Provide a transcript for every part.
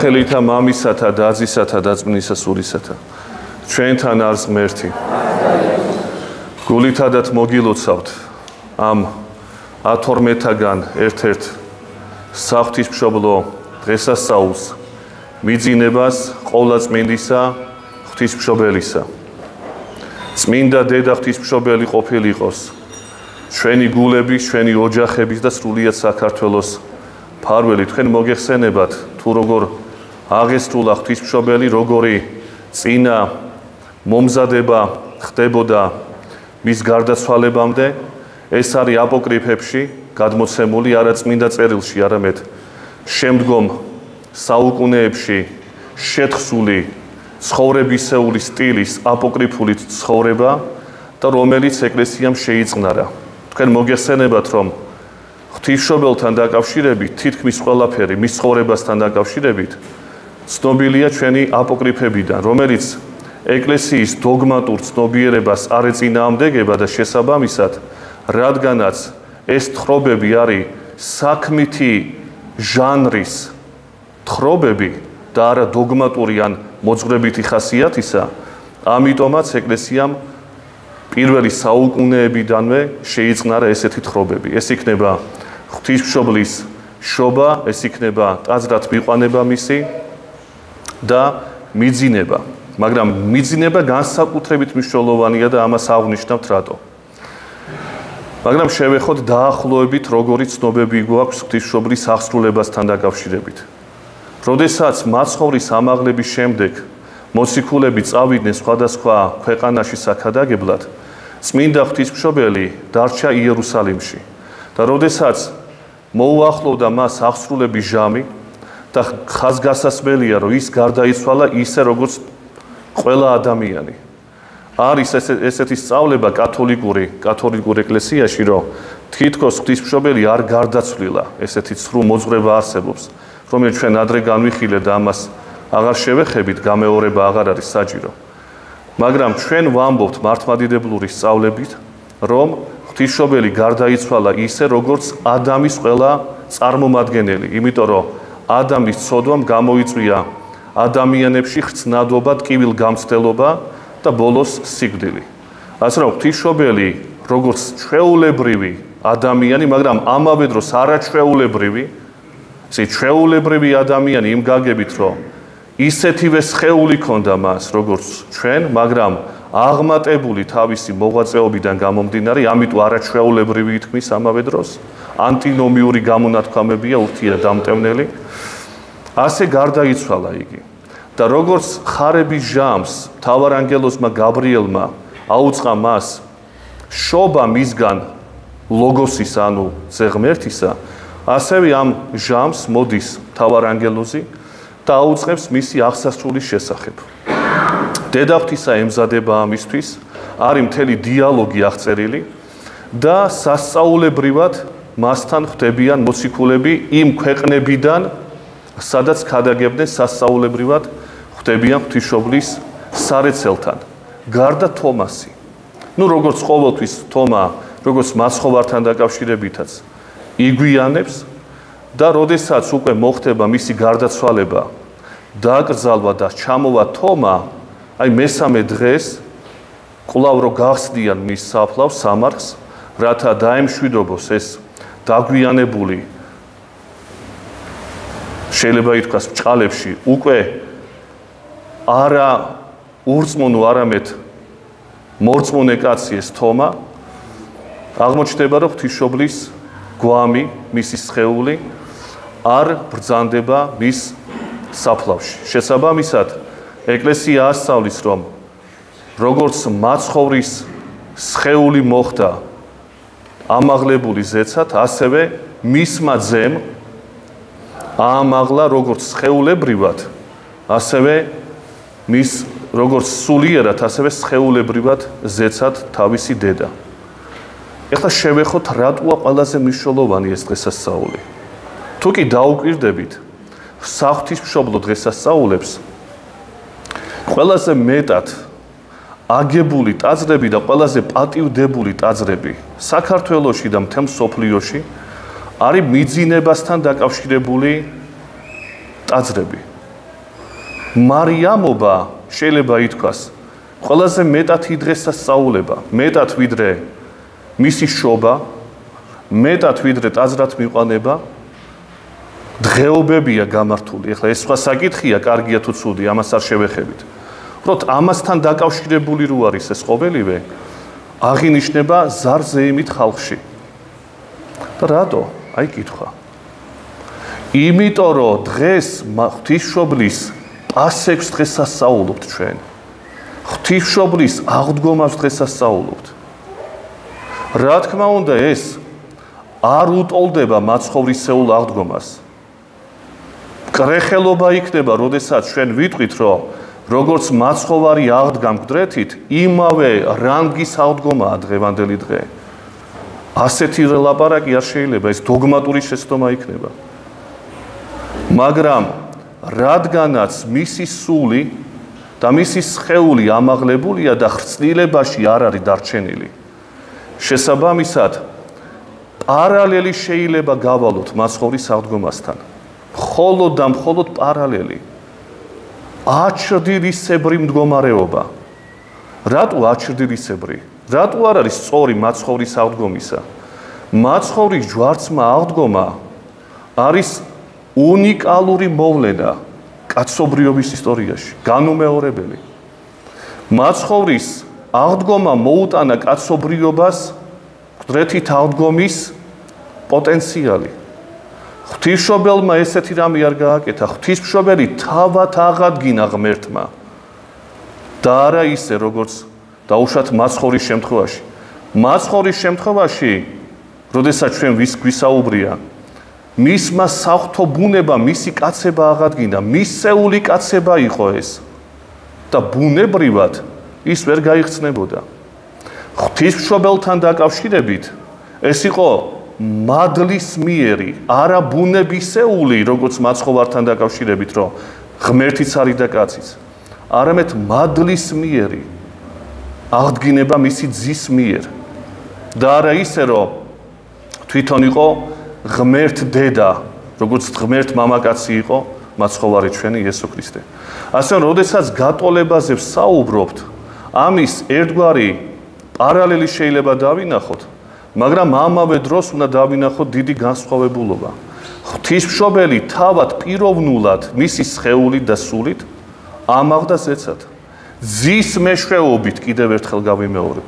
ხელითა მამისათა დაზისათა დაწმნისა სულისათა ჩვენთან არის ღმერთი გულითადაც მოგილოცავთ ამ 12-თაგან ერთ-ერთ საღვთისმშობლო დღესასწაულს მიძინებას ყოვლადწმინდისა ღვთისმშობელისა წმინდა დედა ღვთისმშობელი ყოფილიყოს ჩვენი გულების, ჩვენი ოჯახების და სრულიად საქართველოს ფარველი თქვენ მოგეხსენებათ თუ როგორ აღესრულა ღვთისმშობელი როგორი წინა მომზადება ხდებოდა მის გარდაცვალებამდე ეს არის აპოკრიფებში გადმოცემული არა წმინდა წერილში არამედ შემდგომ საუკუნეებში შეთხსული ცხოვრებისეული სტილის აპოკრიფული ცხოვრება და რომელიც ეკლესიამ შეიწყნარა თქვენ მოგეხსენებათ რომ ღვთისმშობელთან დაკავშირებით თითქმის ყველაფერი მის ცხოვრებასთან დაკავშირებით ცნობილია ჩვენი აპოკრიფებიდან რომელიც ეკლესიის დოგმატურ ცნობიერებას არ ეწინააღმდეგება და შესაბამისად რადგანაც ეს თხრობები არის საქმითი ჟანრის თხრობები და არა დოგმატური ან მოძღვრებითი ხასიათისა ამიტომაც ეკლესიამ პირველი საუკუნეებიდანვე შეიწყნარა ესეთი თხრობები ეს იქნება ღვთისმშობლის შობა ეს იქნება ტაძრად მიყვანება მისი და მიძინება მაგრამ მიძინება განსაკუთრებით მნიშვნელოვანია და ამას აღნიშნავთ რატო მაგრამ შევეხოთ დაახლოებით როგორი ცნობები გვაქვს ღვთისმშობლის აღსრულებასთან დაკავშირებით როდესაც მაცხოვრის ამაღლების შემდეგ მოციქულები წავიდნენ სხვადასხვა ქვეყანაში საქადაგებლად წმინდა ღვთისმშობელი დარჩა იერუსალიმში და როდესაც მოუახლოვდა მას აღსრულების ჟამი და ხაზგასასმელია რომ ის გარდაიცვალა ისე როგორც ყველა ადამიანი არის ესეთი სწავლება კათოლიკურ ეკლესიაში რომ თითქოს ღვთისმშობელი არ გარდაცვლილა ესეთი ცრუ მოძღვრება არსებობს რომელიც ჩვენ ადრე განვიხილეთ და ამას აღარ შევეხებით გამეორება აღარ არის საჭირო მაგრამ ჩვენ ვამბობთ მართლმადიდებლური სწავლებით რომ ღვთისმშობელი გარდაიცვალა ისე როგორც ადამის ყველა წარმომადგენელი იმიტომ რომ ადამის ცოდვამ გამოიწვია ადამიანებში ხრწნადობა, ტკივილგამცდელობა და ბოლოს სიკვდილი. ასე რომ ღვთისმშობელი როგორც ჩვეულებრივი ადამიანი, მაგრამ ამავე დროს არაჩვეულებრივი, ესე ჩვეულებრივი ადამიანი იმ გაგებით, რომ ისეთივე სხეული ქონდა მას, როგორც ჩვენ, მაგრამ აღმატებული თავისი მოღვაწეობიდან გამომდინარე, ამიტომ არაჩვეულებრივი ითქმის ამავე დროს, ანტინომიური გამონათქვამებია ურთიერთდამტევნელი. ასე გარდაიცვალა იგი და როგორც ხარების ჟამს მთავარანგელოზმა გაბრიელმა აუწყა მას შობა მისგან ლოგოსის ანუ ზეღმერთისა ასევე ამ ჟამს მოდის მთავარანგელოზი და აუწყებს მისი აღსასრულის შესახებ დედაღვთისა ემზადება ამისთვის არის მთელი დიალოგი აღწერილი და სასწაულებრივად მასთან ხვდებიან მოციქულები იმ ქვეყნებიდან სადაც ქადაგებდნენ სასწაულებრივად ხვდებიან ღვთისმშობლის სარეცელთან გარდა თომასი ну როგორც ყოველთვის თომა როგორც მაცხოვართან დაკავშირებითაც იგვიანებს და როდესაც უკვე მოხდება მისი გარდაცვალება დაკრძალვა და ჩამოვა თომა აი მესამე დღეს კვლავ რო გახსნიან მის საფლავს სამარხს რათა დაემშვიდობოს ეს დაგვიანებული შეიძლება ითქვას ბჭყალებში უკვე არა ურწმუნო არამედ მორწმუნე კაცი ეს თომა აღმოჩნდება რომ ღვთისმშობლის გვამი მისი სხეული არ ბრძანდება მის საფლავში შესაბამისად ეკლესია ასწავლის რომ როგორც მაცხოვრის სხეული მოხდა ამაღლებული ზეცად ასევე მისმა ძემ აამაღლა როგორც სხეულებრივად ასევე მის როგორც სულიერად ასევე სხეულებრივად ზეცად თავისი დედა. ეხლა შევეხოთ რატოა ყველაზე მნიშვნელოვანი ეს დღესასწაული. თუ კი დაუკვირდებით საღვთისმშობლო დღესასწაულებს ყველაზე მეტად აგებული ტაძრები და ყველაზე პატივდებული ტაძრები საქართველოში და მთელ მსოფლიოში არის მიძინებასთან დაკავშირებული ტაძრები. მარიამობა შეიძლება ითქვას ყველაზე მეტად იდღესასწაულება, მეტად ვიდრე მისი შობა, მეტად ვიდრე ტაძრად მიყვანება, დღეობებია გამართული. ეხლა ეს სხვა საკითხია, კარგია თუ ცუდი, ამას არ შევეხებით. უბრალოდ ამასთან დაკავშირებული რო არის ეს ყოველივე, აღინიშნება ზარზეიმით ხალხში. და რატო? აი კითხვა. იმიტომ რომ დღეს ღვთისმშობლის პასექს დღესასწაულობთ ჩვენ. ღვთისმშობლის აღდგომას დღესასწაულობთ. რა თქმა უნდა ეს არ უტოლდება მაცხოვრისეულ აღდგომას. კრეხელობა იქნება, როდესაც ჩვენ ვიტყვით, რომ როგორც მაცხოვარი აღდგა მკვდრეთით, იმავე რანგის აღდგომაა დღევანდელი დღე. ასეთი ლაპარაკი არ შეიძლება, ეს დოგმატური შეცდომა იქნება. მაგრამ რადგანაც მისი სული და მისი სხეული ამაღლებულია და ხრწნილებაში არ არის დარჩენილი, შესაბამისად პარალელი შეიძლება გავალოთ მაცხოვრის აღდგომასთან. მხოლოდ და მხოლოდ პარალელი. აჩრდილისებრი მდგომარეობა. რატო აჩრდილისებრი? რატო არ არის სწორი მაცხოვრის აღდგომისა? მაცხოვრის ჯვარცმა აღდგომა არის უნიკალური მოვლენა კაცობრიობის ისტორიაში, განუმეორებელი. მაცხოვრის აღდგომა მოუტანა კაცობრიობას მკვდრეთით აღდგომის პოტენციალი. ღვთისმშობელმა ესეთი რამე არ გააკეთა, ღვთისმშობელი თავად აღადგინა ღმერთმა. და არა ისე, როგორც დაუშვათ მაცხოვრის შემთხვევაში. მაცხოვრის შემთხვევაში, როდესაც ჩვენ გვისაუბრია, მისმა საღვთო ბუნება, მისი კაცება აღადგინა, მისეული კაცება იყო ეს. და ბუნებრივად ის ვერ გაიხსნებოდა. ღვთისმშობელთან დაკავშირებით ეს იყო მადლისმიერი, არა ბუნებისეული, როგორც მაცხოვართან დაკავშირებით, რომ ღმერთიც არის და კაციც. არამედ მადლისმიერი აღდგინება მისი ძის მიერ. და არა ისე, რომ თვითონ იყო ღმერთ დედა, როგორც ღმერთ მამაკაცი იყო მაცხოვარი ჩვენი იესო ქრისტე. ასე რომ, როდესაც გატოლებაზე ვსაუბრობთ, ამის ერთგვარი პარალელი შეიძლება დავინახოთ, მაგრამ ამავე დროს უნდა დავინახოთ დიდი განსხვავებულობა. ღვთისმშობელი თავად პიროვნულად მისი სხეულით და სულით ამაღდა ზეცად. ძის მეშვეობით კიდევ ერთხელ გავიმეორებ.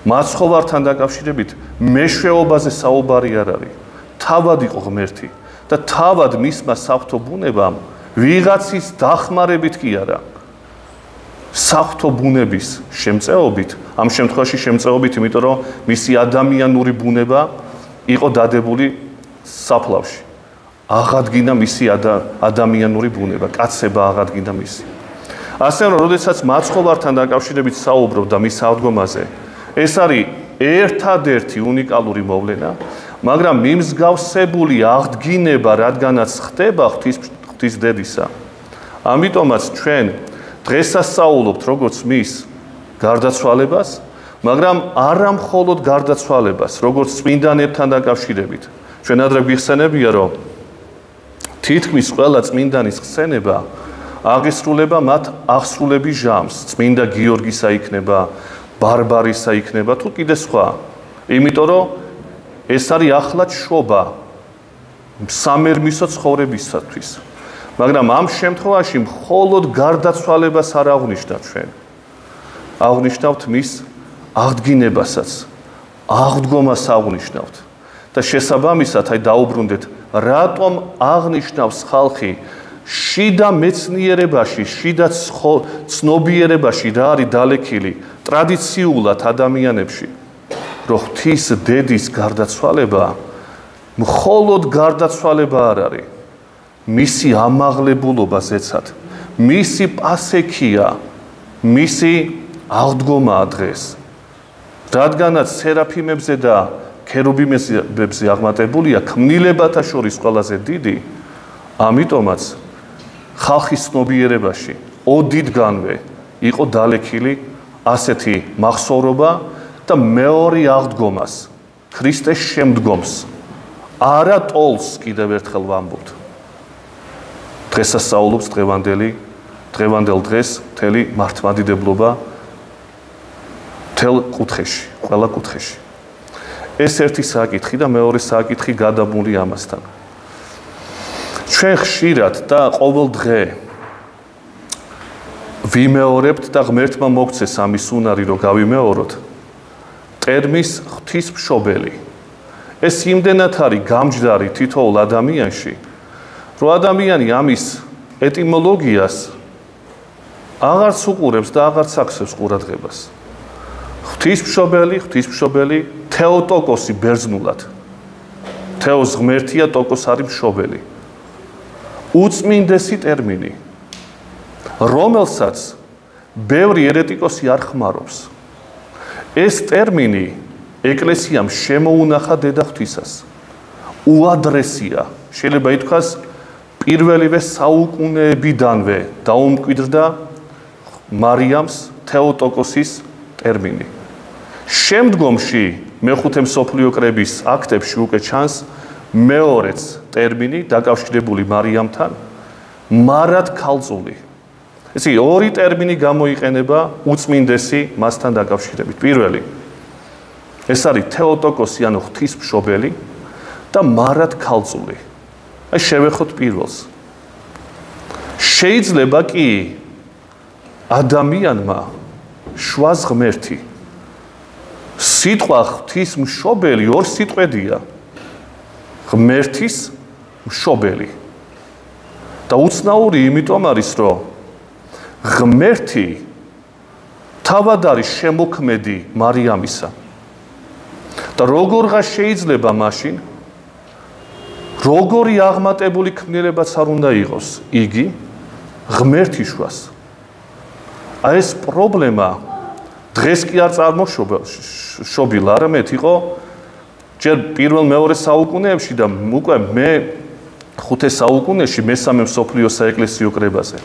მაცხოვართან დაკავშირებით მეშვეობაზე საუბარი არ არის. თავად იყო ღმერთი და თავად მისმა საღვთო ბუნებამ ვიღაცის დახმარებით კი არა. საღვთო ბუნების შემწეობით, ამ შემთხვევაში შემწეობით, იმიტომ რომ მისი ადამიანური ბუნება იყო დადებული საფლავში. აღადგინა მისი ადამიანური ბუნება, კაცება აღადგინა მისი. ასე რომ, როდესაც მაცხოვართან დაკავშირებით საუბრობ და მის აღდგომაზე, ეს არის ერთადერთი უნიკალური მოვლენა, მაგრამ მიმსგავსებული აღდგინება, რადგანაც ხდება ღვთის დედისა. ამიტომაც ჩვენ დღესასწაულობთ როგორც მის გარდაცვალებას, მაგრამ არა მხოლოდ გარდაცვალებას, როგორც წმინდანებთან დაკავშირებით. ჩვენ ადრე გვიხსენებია, რომ თითქმის ყველა წმინდანის ხსენება აღესრულება მათ აღსრულების ჟამს. წმინდა გიორგისა იქნება, ბარბარისა იქნება, თუ კიდე სხვა. იმიტომ რომ ეს არის ახლად შობა სამერმისო ცხოვრებისათვის. მაგრამ ამ შემთხვევაში მხოლოდ გარდაცვალებას არ აღნიშნავთ ჩვენ. აღნიშნავთ მის აღდგინებასაც, აღდგომას აღნიშნავთ. და შესაბამისად, აი დაუბრუნდეთ, რატომ აღნიშნავს ხალხი შიდა მეცნიერებაში, შიდა ცნობიერებაში რა არის დალექილი ტრადიციულად ადამიანებში, რომ ღვთის დედის გარდაცვალება მხოლოდ გარდაცვალება არ არის. მისი ამაღლებულობა ზეცად, მისი პასექია, მისი აღდგომაა დღეს. რადგანაც სერაფიმებზე და ქერუბიმებზე აღმატებულია ქმნილებათა შორის ყველაზე დიდი, ამიტომაც ხალხის ცნობიერებაში ოდითგანვე იყო დალექილი ასეთი მახსოვრობა და მეორე აღდგომას, ქრისტეს შემდგომს, არა ტოლს კიდევ ერთხელ ვამბობთ. დღესასწაულობს დღევანდელი დღევანდელ დღეს მთელი მართლმადიდებლობა მთელ კუთხეში, ყველა კუთხეში. ეს ერთი საკითხი და მეორე საკითხი გადაბმული ამასთან. ჩვენ ხშირად და ყოველ დღე ვიმეორებთ და ღმერთმა მოგცეს ამის უნარი, რომ გავიმეოროთ ტერმინს ღვთისმშობელი. ეს იმდენად არის გამჯდარი თითოეულ ადამიანში, რომ ადამიანი ამის ეტიმოლოგიას აღარც უყურებს და აღარც აქცევს ყურადღებას. ღვთისმშობელი, თეოტოკოსი ბერძნულად. თეოს ღმერთია, ტოკოს არის მშობელი. უწმინდესი ტერმინი, რომელსაც ბევრი ერეტიკოსი არ ხმარობს. ეს ტერმინი ეკლესიამ შემოუნახა დედა ღვთისას. უადრესია, შეიძლება ითქვას, პირველივე საუკუნეებიდანვე დაუმკვიდრდა მარიამს თეოტოკოსის ტერმინი. შემდგომში მეხუთე მსოფლიო კრების აქტებში უკვე ჩანს მეორეც ტერმინი დაკავშირებული მარიამთან, მარად ქალწული. ესე იგი, ორი ტერმინი გამოიყენება უწმინდესი მასთან დაკავშირებით. პირველი, ეს არის თეოტოკოსი, ანუ ღვთისმშობელი და მარად ქალწული. აი შევეხოთ პირველს. შეიძლება კი ადამიანმა შვას ღმერთი. სიტყვა ღვთისმშობელი ორ სიტყვედია. ღმერთის მშობელი. და უცნაური იმიტომ არის, რომ ღმერთი თავად არის შემოქმედი მარიამისა. და როგორღა შეიძლება მაშინ როგორი აღმატებული ქმნილებაც არ უნდა იყოს იგი ღმერთის შვას. აი ეს პრობლემა დღეს კი არ წარმოშობილა, არამედ იყო ჯერ პირველ-მეორე საუკუნეებში და უკვე მე-5 საუკუნეში მესამე მსოფლიო საეკლესიო კრებაზე.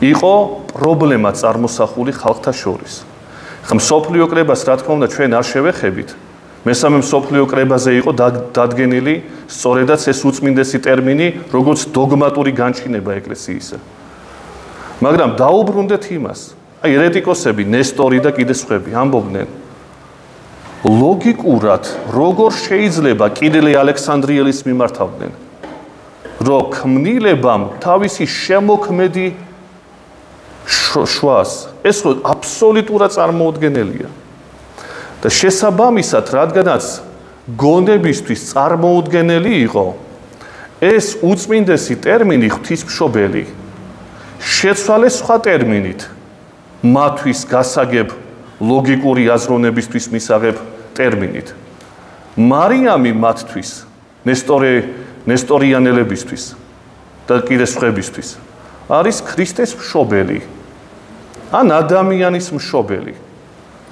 იყო პრობლემა წარმოსახული ხალხთა შორის. ხა მსოფლიო კრებას რა თქმა უნდა ჩვენ არ შევეხებით. მესამე მსოფლიო კრებაზე იყო დადგენილი სწორედაც ეს უწმინდესი ტერმინი, როგორც დოგმატური განჩინება ეკლესიისა. მაგრამ დაუბრუნდეთ იმას. აი ერეტიკოსები, ნესტორი და კიდე სხვები ამბობდნენ, ლოგიკურად როგორ შეიძლება კიდე ალექსანდრიელის მიმართავდნენ, რომ ქმნილებამ თავისი შემოქმედი შვას ეს ხო აბსოლუტურად წარმოუდგენელია. და შესაბამისად, რადგანაც გონებისთვის წარმოუდგენელი იყო, ეს უწმინდესი ტერმინი ღვთისმშობელი შეცვალეს სხვა ტერმინით, მათვის გასაგებ ლოგიკური აზროვნებისთვის მისაღებ ტერმინით. მარიამი მათთვის, ნესტორიანელებისთვის და კიდე სხვებისთვის არის ქრისტეს მშობელი, ან ადამიანის მშობელი.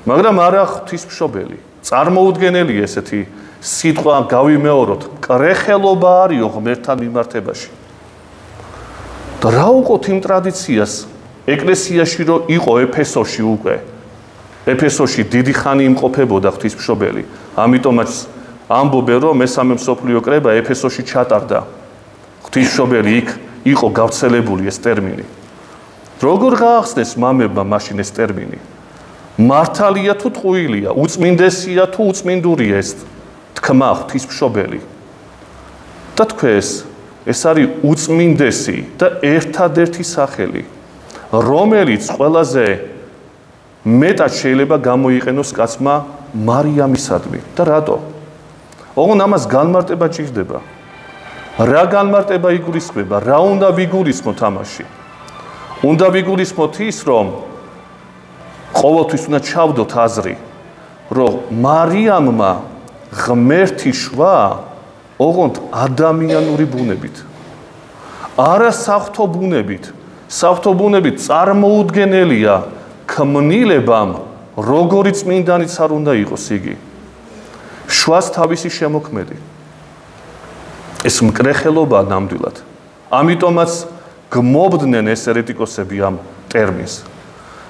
მაგრამ არა ღვთისმშობელი. წარმოუდგენელი ესეთი სიტყვა გავიმეოროთ, მკრეხელობა არისო ღმერთთან მიმართებაში. და რა უყოთ იმ ტრადიციას ეკლესიაში რომ იყო ეფესოში უკვე. ეფესოში დიდი ხანი იმყოფებოდა ღვთისმშობელი. ამიტომაც ამბობენ რომ მესამე მსოფლიო კრება ეფესოში ჩატარდა. ღვთისმშობელი იქ იყო გავრცელებული ეს ტერმინი. როგორ გაახსნეს მამებმა მაშინ ეს ტერმინი? მართალია თუ ტყუილია, უწმინდესია თუ უწმინდურია ეს თქმა ღვთისმშობელი. და თქვენს ეს არის უწმინდესი და ერთადერთი სახელი, რომელიც ყველაზე მეტად შეიძლება გამოიყენოს კაცმა მარიამისადმი. და რატო? ოღონ ამას განმარტება ჭირდება. რა განმარტება იგულისხმება? რა უნდა ვიგულისხმოთ ამაში? უნდა ვიგულისხმოთ ის, რომ ყოველთვის უნდა ჩავდოთ აზრი, რომ მარიამმა ღმერთი შვა ოღონდ ადამიანური ბუნებით. არა საღვთო ბუნებით. საღვთო ბუნებით წარმოუდგენელია ქმნილებამ, როგორი წმინდანიც არ უნდა იყოს იგი. შვას თავისი შემოქმედი. ეს მკრეხელობაა ნამდვილად. ამიტომაც გმობდნენ ეს ერეტიკოსები ამ ტერმინს.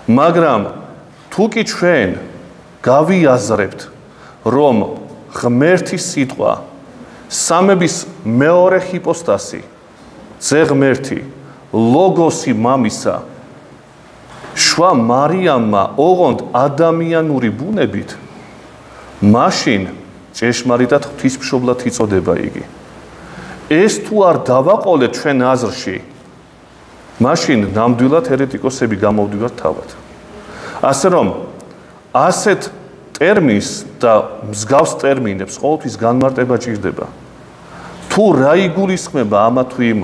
მაგრამ თუ კი ჩვენ გავიაზრებთ, რომ ღმერთის სიტყვა სამების მეორე ჰიპოსტასი, ძე ღმერთი, ლოგოსი მამისა შვა მარიამმა ოღონდ ადამიანური ბუნებით, მაშინ ჭეშმარიტად ღვთისმშობლად იწოდება იგი. ეს თუ არ დავაყოლეთ ჩვენ აზრში, მაშინ ნამდვილად ერეტიკოსები გამოვდივართ თავად. ასე რომ, ასეთ ტერმინს და მსგავს ტერმინებს ყოველთვის განმარტება ჭირდება. თუ რა იგულისხმება ამა თუ იმ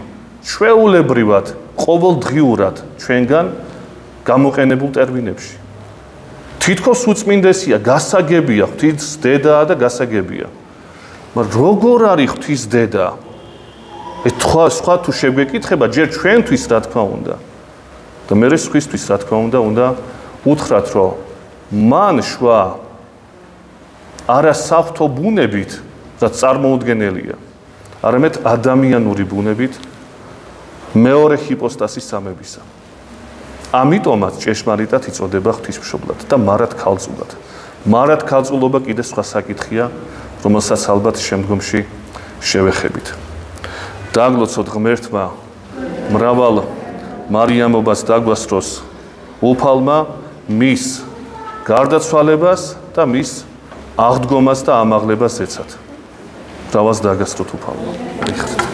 ჩვეულებრივად, ყოველდღიურად ჩვენგან გამოყენებულ ტერმინებში. თითქოს უწმინდესია, გასაგებია, ღვთის დედაა და გასაგებია. მაგრამ როგორ არის ღვთის დედა? სხვა თუ შეგვეკითხება, ჯერ ჩვენთვის რა თქმა უნდა და მე სხვისთვის რა თქმა უნდა უთხრათ, რომ მან შვა არა საფრთხო ბუნებით, რაც წარმოუდგენელია, არამედ ადამიანური ბუნებით მეორე ჰიპოსტასის სამებისა. ამიტომაც ჭეშმარიტად იწოდება ღვთისმშობლად და მარად ქალწულად. მარად ქალწულობა კიდე სხვა საკითხია, რომელსაც ალბათ შემდგომში შევეხებით. დაგლოცოთ ღმერთმა მრავალ მარიამობას დაგვასწროს უფალმა მის გარდაცვალებას და მის აღდგომას და ამაღლებას ეცათ. მრავალს დაგასწროთ უფალმა.